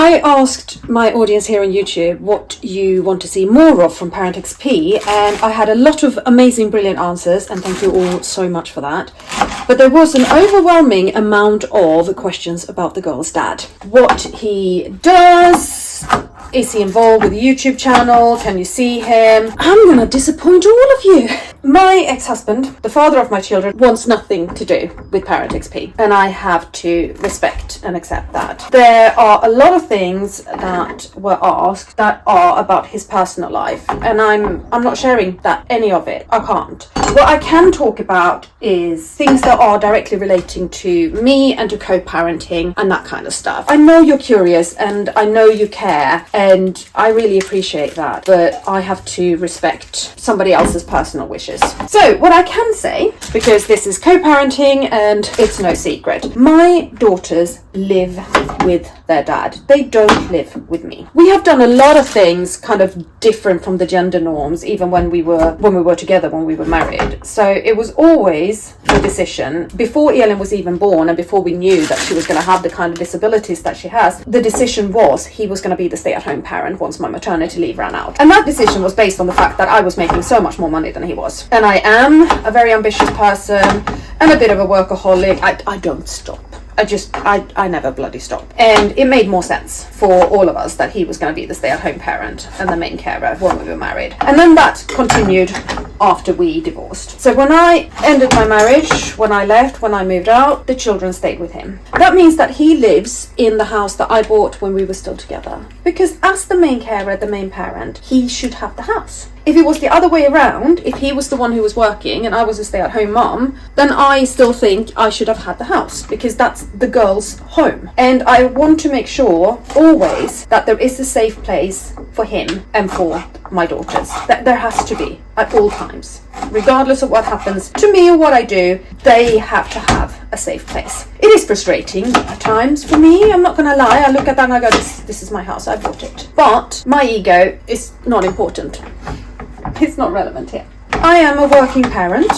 I asked my audience here on YouTube what you want to see more of from ParentXP, and I had a lot of amazing, brilliant answers, and thank you all so much for that. But there was an overwhelming amount of questions about the girl's dad. What he does, is he involved with the YouTube channel, can you see him? I'm gonna disappoint all of you. My ex-husband, the father of my children, wants nothing to do with ParentXP, and I have to respect and accept that. There are a lot of things that were asked that are about his personal life, and I'm not sharing any of it. I can't. What I can talk about is things that are directly relating to me and to co-parenting and that kind of stuff. I know you're curious and I know you care, and I really appreciate that, but I have to respect somebody else's personal wishes. So what I can say, because this is co-parenting and it's no secret, my daughters live with their dad. They don't live with me. We have done a lot of things kind of different from the gender norms, even when we were together, when we were married. So it was always the decision, before Elin was even born and before we knew that she was going to have the kind of disabilities that she has, the decision was he was going to be the stay-at-home parent once my maternity leave ran out. And that decision was based on the fact that I was making so much more money than he was. And I am a very ambitious person and a bit of a workaholic. I don't stop. I never bloody stop. And it made more sense for all of us that he was going to be the stay-at-home parent and the main carer when we were married. And then that continued after we divorced. So when I ended my marriage, when I left, when I moved out, the children stayed with him. That means that he lives in the house that I bought when we were still together. Because as the main carer, the main parent, he should have the house. If it was the other way around, if he was the one who was working and I was a stay-at-home mum, then I still think I should have had the house, because that's the girl's home. And I want to make sure always that there is a safe place for him and for my daughters. That there has to be at all times. Regardless of what happens to me or what I do, they have to have a safe place. It is frustrating at times for me, I'm not gonna lie. I look at that and I go, this is my house, I bought it. But my ego is not important. It's not relevant here. I am a working parent.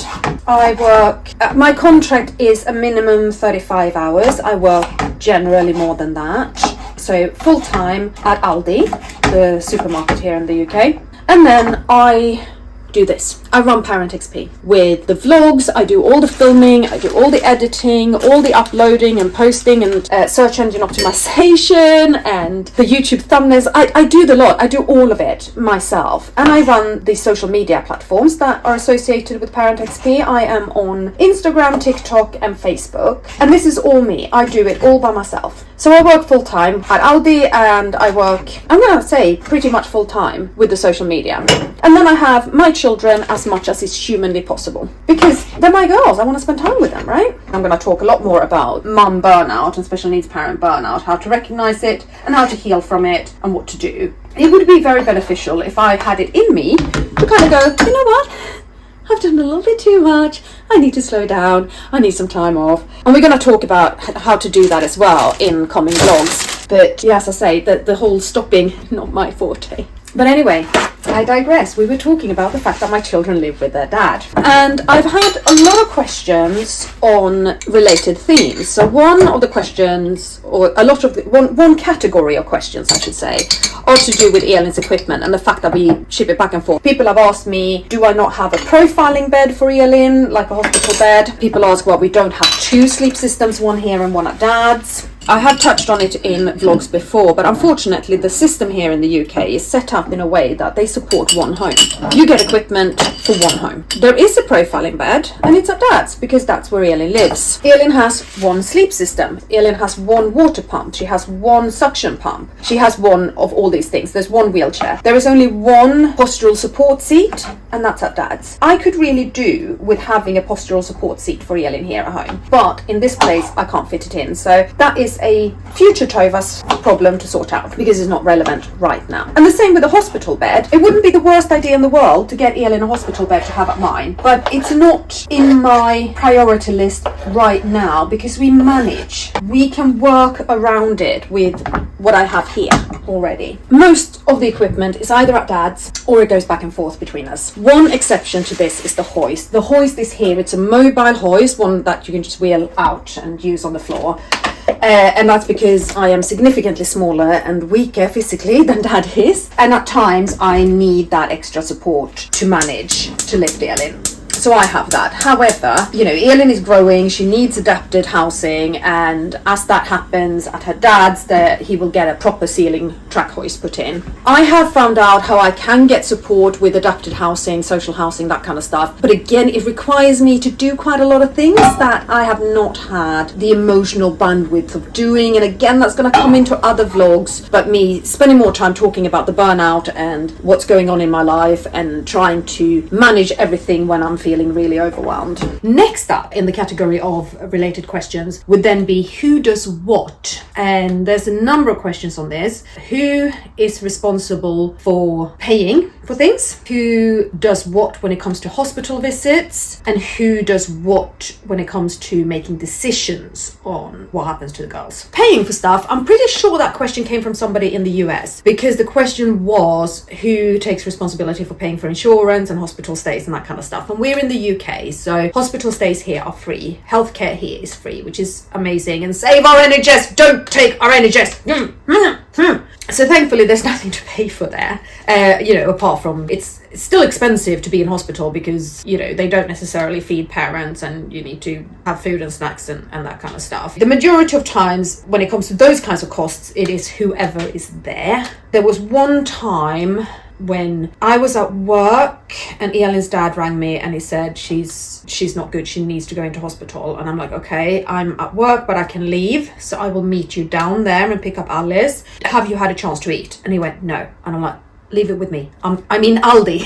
I work, my contract is a minimum 35 hours. I work generally more than that. So full-time at Aldi, the supermarket here in the UK. And then I do this. I run ParentXP with the vlogs. I do all the filming, I do all the editing, all the uploading and posting and search engine optimization and the YouTube thumbnails. I do the lot. I do all of it myself. And I run the social media platforms that are associated with ParentXP. I am on Instagram, TikTok and Facebook. And this is all me. I do it all by myself. So I work full time at Aldi, and I work, I'm going to say, pretty much full time with the social media. And then I have my children as much as is humanly possible, because they're my girls. I want to spend time with them, right? I'm going to talk a lot more about mum burnout and special needs parent burnout, how to recognize it and how to heal from it and what to do. It would be very beneficial if I had it in me to kind of go, you know what? I've done a little bit too much. I need to slow down. I need some time off. And we're going to talk about how to do that as well in coming vlogs. But yeah, as I say, the whole stopping, not my forte. But anyway, I digress. We were talking about the fact that my children live with their dad. And I've had a lot of questions on related themes. So one of the questions, or a lot of, one category of questions, I should say, are to do with Elin's equipment and the fact that we ship it back and forth. People have asked me, do I not have a profiling bed for Elin, like a hospital bed? People ask, well, we don't have two sleep systems, one here and one at dad's. I have touched on it in vlogs before, but unfortunately the system here in the UK is set up in a way that they support one home. You get equipment for one home. There is a profiling bed, and it's at dad's because that's where Elin lives. Elin has one sleep system. Elin has one water pump. She has one suction pump. She has one of all these things. There's one wheelchair. There is only one postural support seat, and that's at dad's. I could really do with having a postural support seat for Elin here at home, but in this place I can't fit it in. So that is a future Tovas problem to sort out because it's not relevant right now. And the same with the hospital bed. It wouldn't be the worst idea in the world to get Elin a hospital bed to have at mine, but it's not in my priority list right now because we manage. We can work around it with what I have here already. Most of the equipment is either at dad's or it goes back and forth between us. One exception to this is the hoist. The hoist is here. It's a mobile hoist, one that you can just wheel out and use on the floor. And that's because I am significantly smaller and weaker physically than Dad is. And at times I need that extra support to manage to lift Elin. So I have that. However, Elin is growing, she needs adapted housing, and as that happens at her dad's, he will get a proper ceiling track hoist put in. I have found out how I can get support with adapted housing, social housing, that kind of stuff. But again, it requires me to do quite a lot of things that I have not had the emotional bandwidth of doing. And again, that's going to come into other vlogs, but me spending more time talking about the burnout and what's going on in my life and trying to manage everything when I'm feeling really overwhelmed. Next up in the category of related questions would then be who does what, and there's a number of questions on this. Who is responsible for paying for things? Who does what when it comes to hospital visits? And who does what when it comes to making decisions on what happens to the girls? Paying for stuff, I'm pretty sure that question came from somebody in the US, because the question was who takes responsibility for paying for insurance and hospital stays and that kind of stuff. And we're in the UK, so hospital stays here are free. Healthcare here is free, which is amazing. And save our NHS, don't take our NHS. So thankfully there's nothing to pay for there, apart from it's still expensive to be in hospital because, they don't necessarily feed parents and you need to have food and snacks and that kind of stuff. The majority of times when it comes to those kinds of costs, it is whoever is there. There was one time when I was at work and Elin's dad rang me and he said she's not good, she needs to go into hospital. And I'm like, okay, I'm at work but I can leave, so I will meet you down there and pick up Alice. Have you had a chance to eat? And he went, no. And I'm like, leave it with me. I'm in Aldi.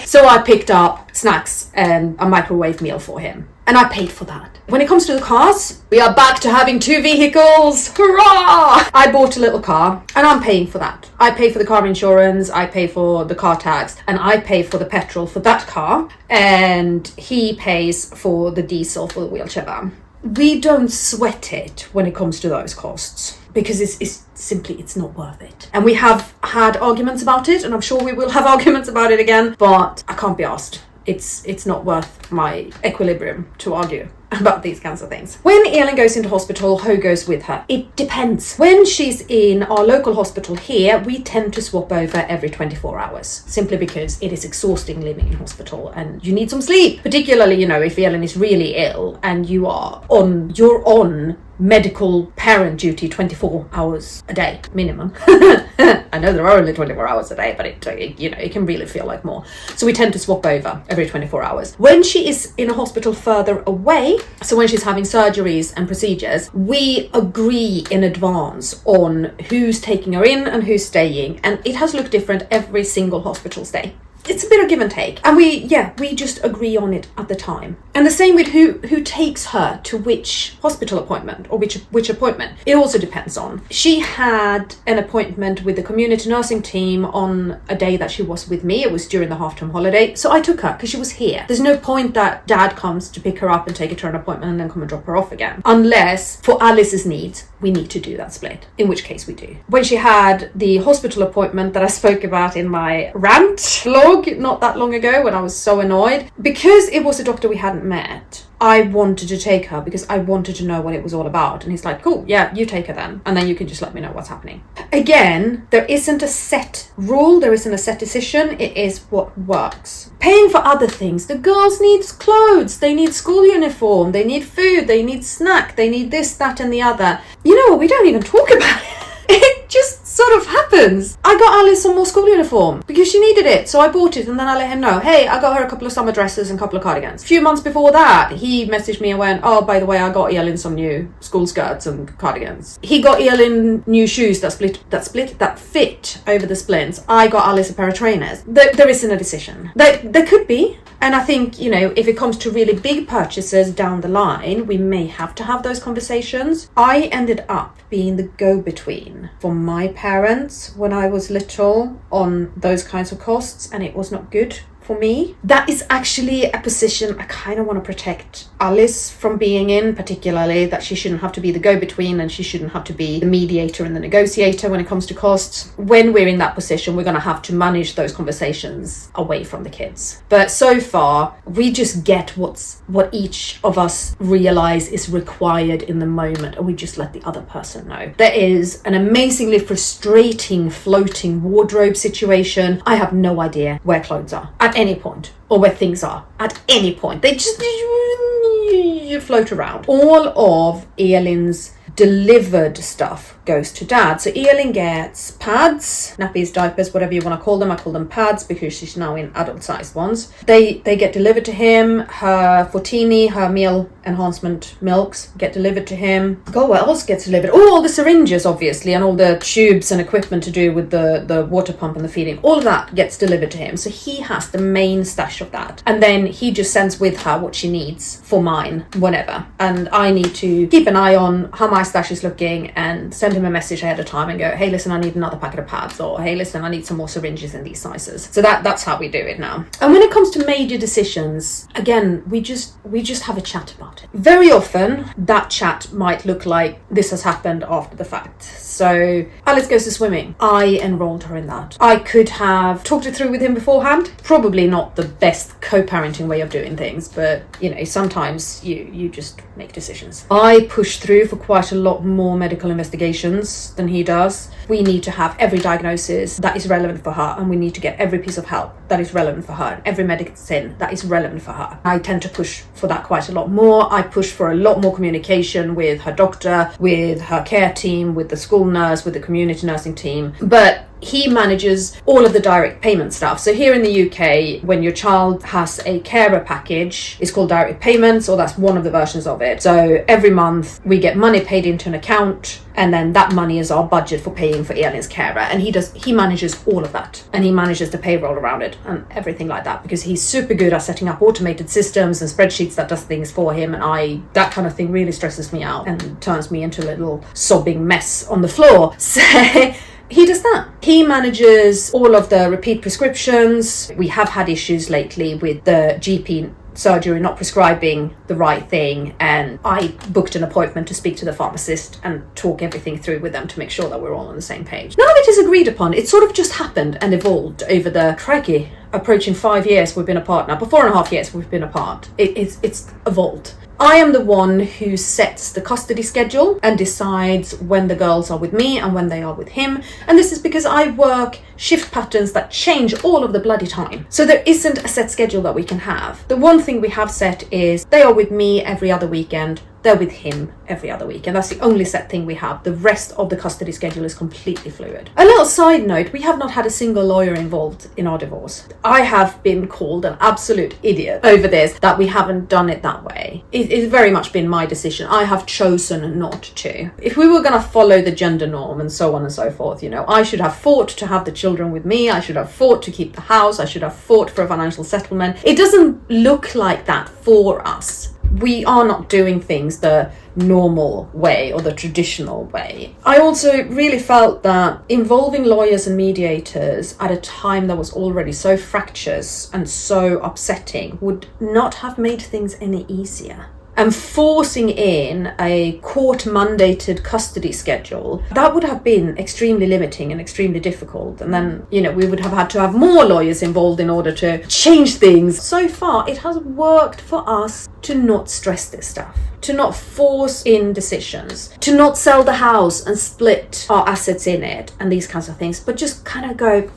So I picked up snacks and a microwave meal for him. And I paid for that. When it comes to the cars, we are back to having 2 vehicles. Hurrah! I bought a little car and I'm paying for that. I pay for the car insurance, I pay for the car tax, and I pay for the petrol for that car. And he pays for the diesel for the wheelchair van. We don't sweat it when it comes to those costs, because it's simply not worth it. And we have had arguments about it, and I'm sure we will have arguments about it again, but I can't be asked. It's not worth my equilibrium to argue about these kinds of things. When Elin goes into hospital, who goes with her? It depends. When she's in our local hospital here, we tend to swap over every 24 hours, simply because it is exhausting living in hospital and you need some sleep. Particularly, if Elin is really ill and you're on medical parent duty 24 hours a day minimum. I know there are only 24 hours a day, but it can really feel like more. So we tend to swap over every 24 hours. When she is in a hospital further away, so when she's having surgeries and procedures, we agree in advance on who's taking her in and who's staying, and it has looked different every single hospital stay. It's a bit of give and take, and we just agree on it at the time. And the same with who takes her to which hospital appointment or which appointment. It also depends on. She had an appointment with the community nursing team on a day that she was with me. It was during the half-term holiday, so I took her because she was here. There's no point that Dad comes to pick her up and take her to an appointment and then come and drop her off again, unless for Alice's needs we need to do that split, in which case we do. When she had the hospital appointment that I spoke about in my rant vlog not that long ago, when I was so annoyed, because it was a doctor we hadn't met, I wanted to take her because I wanted to know what it was all about. And he's like, cool, yeah, you take her then, and then you can just let me know what's happening. Again, there isn't a set rule, there isn't a set decision, it is what works. Paying for other things. The girls need clothes, they need school uniform, they need food, they need snack, they need this, that and the other. We don't even talk about it. It just sort of happens. I got Alice some more school uniform because she needed it, so I bought it, and then I let him know, hey, I got her a couple of summer dresses and a couple of cardigans. A few months before that, he messaged me and went, oh, by the way, I got Elin some new school skirts and cardigans. He got Elin new shoes that fit over the splints. I got Alice a pair of trainers. There isn't a decision. There could be. And I think, if it comes to really big purchases down the line, we may have to have those conversations. I ended up being the go-between for my parents when I was little on those kinds of costs, and it was not good for me. That is actually a position I kind of want to protect Alice from being in, particularly that she shouldn't have to be the go-between and she shouldn't have to be the mediator and the negotiator when it comes to costs. When we're in that position, we're going to have to manage those conversations away from the kids. But so far, we just get what each of us realize is required in the moment, and we just let the other person know. There is an amazingly frustrating floating wardrobe situation. I have no idea where clothes are at any point, or where things are at any point. They just float around. All of Elin's delivered stuff goes to dad. So Elin gets pads, nappies, diapers, whatever you want to call them. I call them pads because she's now in adult sized ones. They get delivered to him. Her Fortini, her meal enhancement milks get delivered to him. God, what else gets delivered? Oh, all the syringes, obviously, and all the tubes and equipment to do with the water pump and the feeding. All of that gets delivered to him. So he has the main stash of that. And then he just sends with her what she needs for mine, whenever. And I need to keep an eye on how my stash is looking and send him a message ahead of time and go, hey, listen, I need another packet of pads, or hey, listen, I need some more syringes in these sizes. So that's how we do it now. And when it comes to major decisions, again, we just have a chat about it. Very often that chat might look like this has happened after the fact. So Alice goes to swimming. I enrolled her in that. I could have talked it through with him beforehand. Probably not the best co-parenting way of doing things, but sometimes you just make decisions. I push through for quite a lot more medical investigations than he does. We need to have every diagnosis that is relevant for her, and we need to get every piece of help that is relevant for her, and every medicine that is relevant for her. I tend to push for that quite a lot more. I push for a lot more communication with her doctor, with her care team, with the school nurse, with the community nursing team. But he manages all of the direct payment stuff. So here in the UK, when your child has a carer package, it's called direct payments, or that's one of the versions of it. So every month we get money paid into an account, and then that money is our budget for paying for Elin's carer. And he manages all of that, and he manages the payroll around it and everything like that, because he's super good at setting up automated systems and spreadsheets that does things for him. And that kind of thing really stresses me out and turns me into a little sobbing mess on the floor. So he does that. He manages all of the repeat prescriptions. We have had issues lately with the GP surgery not prescribing the right thing, and I booked an appointment to speak to the pharmacist and talk everything through with them to make sure that we're all on the same page. None of it is agreed upon. It sort of just happened and evolved over the approaching 5 years we've been apart now. For 4.5 years we've been apart. It's evolved. I am the one who sets the custody schedule and decides when the girls are with me and when they are with him. And this is because I work shift patterns that change all of the bloody time. So there isn't a set schedule that we can have. The one thing we have set is they are with me every other weekend. They're with him every other week, and that's the only set thing we have. The rest of the custody schedule is completely fluid. A little side note, we have not had a single lawyer involved in our divorce. I have been called an absolute idiot over this, that we haven't done it that way. It's very much been my decision. I have chosen not to. If we were going to follow the gender norm and so on and so forth, I should have fought to have the children with me. I should have fought to keep the house. I should have fought for a financial settlement. It doesn't look like that for us. We are not doing things the normal way or the traditional way. I also really felt that involving lawyers and mediators at a time that was already so fractious and so upsetting would not have made things any easier. And forcing in a court-mandated custody schedule, that would have been extremely limiting and extremely difficult. And then, we would have had to have more lawyers involved in order to change things. So far, it has worked for us to not stress this stuff, to not force in decisions, to not sell the house and split our assets in it and these kinds of things, but just kind of go,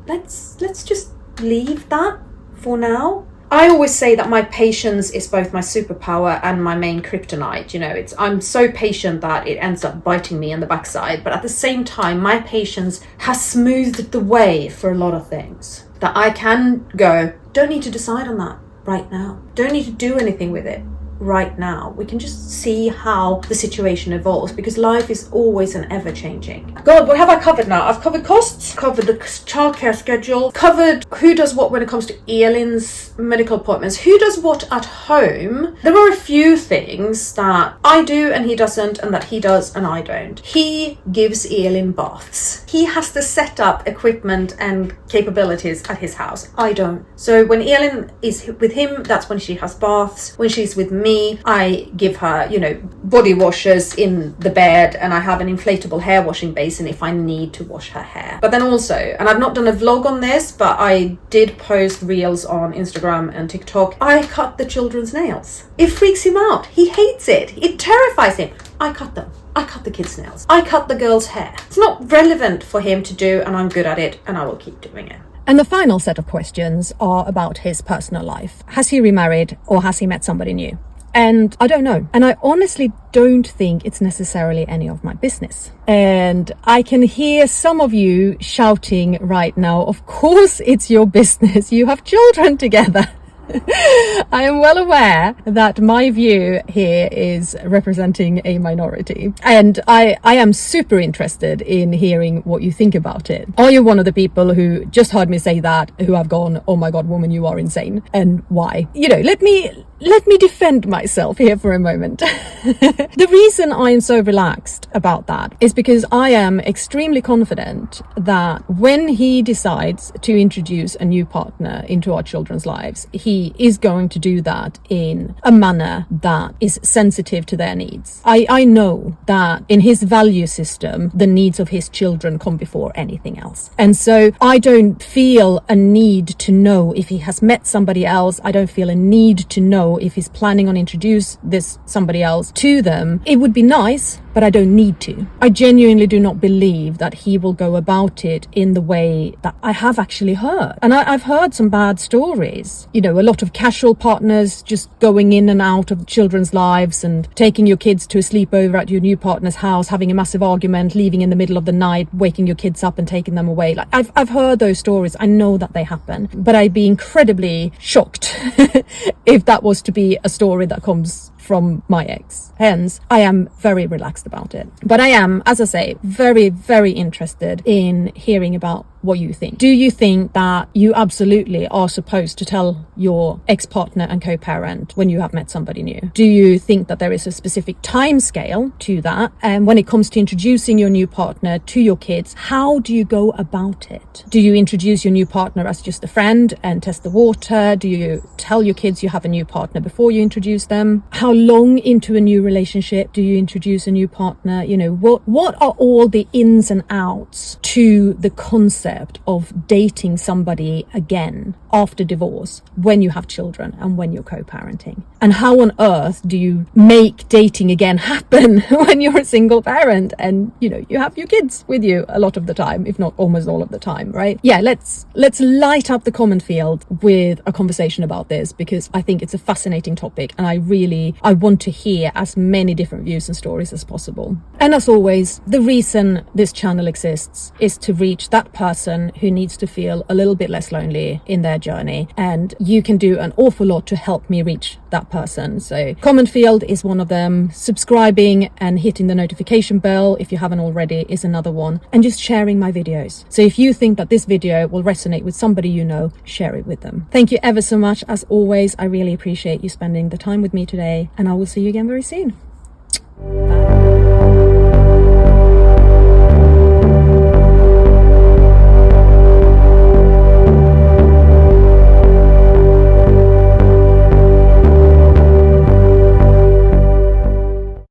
let's just leave that for now. I always say that my patience is both my superpower and my main kryptonite. I'm so patient that it ends up biting me in the backside. But at the same time, my patience has smoothed the way for a lot of things. That I can go, don't need to decide on that right now. Don't need to do anything with it right now. We can just see how the situation evolves, because life is always and ever changing. God, what have I covered now? I've covered costs, covered the childcare schedule, covered who does what when it comes to Elin's medical appointments, who does what at home. There are a few things that I do and he doesn't, and that he does and I don't. He gives Elin baths. He has the setup, equipment and capabilities at his house. I don't. So when Elin is with him, that's when she has baths. When she's with me, I give her, body washers in the bed, and I have an inflatable hair washing basin if I need to wash her hair. But then also, and I've not done a vlog on this, but I did post reels on Instagram and TikTok, I cut the children's nails. It freaks him out. He hates it. It terrifies him. I cut them. I cut the kids' nails. I cut the girl's hair. It's not relevant for him to do, and I'm good at it, and I will keep doing it. And the final set of questions are about his personal life. Has he remarried, or has he met somebody new? And I don't know. And I honestly don't think it's necessarily any of my business. And I can hear some of you shouting right now, of course it's your business. You have children together. I am well aware that my view here is representing a minority, and I am super interested in hearing what you think about it. Are you one of the people who just heard me say that, who have gone, oh my god, woman, you are insane, and why? Let me defend myself here for a moment. The reason I am so relaxed about that is because I am extremely confident that when he decides to introduce a new partner into our children's lives, he is going to do that in a manner that is sensitive to their needs. I know that in his value system, the needs of his children come before anything else. And so I don't feel a need to know if he has met somebody else. I don't feel a need to know if he's planning on introduce this somebody else to them. It would be nice, but I don't need to. I genuinely do not believe that he will go about it in the way that I have actually heard. And I've heard some bad stories. A lot of casual partners just going in and out of children's lives and taking your kids to a sleepover at your new partner's house, having a massive argument, leaving in the middle of the night, waking your kids up and taking them away. Like I've heard those stories. I know that they happen, but I'd be incredibly shocked if that was to be a story that comes from my ex. Hence, I am very relaxed about it. But I am, as I say, very, very interested in hearing about what you think. Do you think that you absolutely are supposed to tell your ex-partner and co-parent when you have met somebody new? Do you think that there is a specific time scale to that? And when it comes to introducing your new partner to your kids, how do you go about it? Do you introduce your new partner as just a friend and test the water? Do you tell your kids you have a new partner before you introduce them? How long into a new relationship do you introduce a new partner? What are all the ins and outs to the concept of dating somebody again after divorce when you have children and when you're co-parenting? And how on earth do you make dating again happen when you're a single parent and you have your kids with you a lot of the time, if not almost all of the time, right? Yeah, let's light up the comment field with a conversation about this, because I think it's a fascinating topic, and I want to hear as many different views and stories as possible. And as always, the reason this channel exists is to reach that person who needs to feel a little bit less lonely in their journey, and you can do an awful lot to help me reach that person. So comment field is one of them. Subscribing and hitting the notification bell if you haven't already is another one, and just sharing my videos. So if you think that this video will resonate with somebody share it with them. Thank you ever so much. As always, I really appreciate you spending the time with me today, and I will see you again very soon. Bye.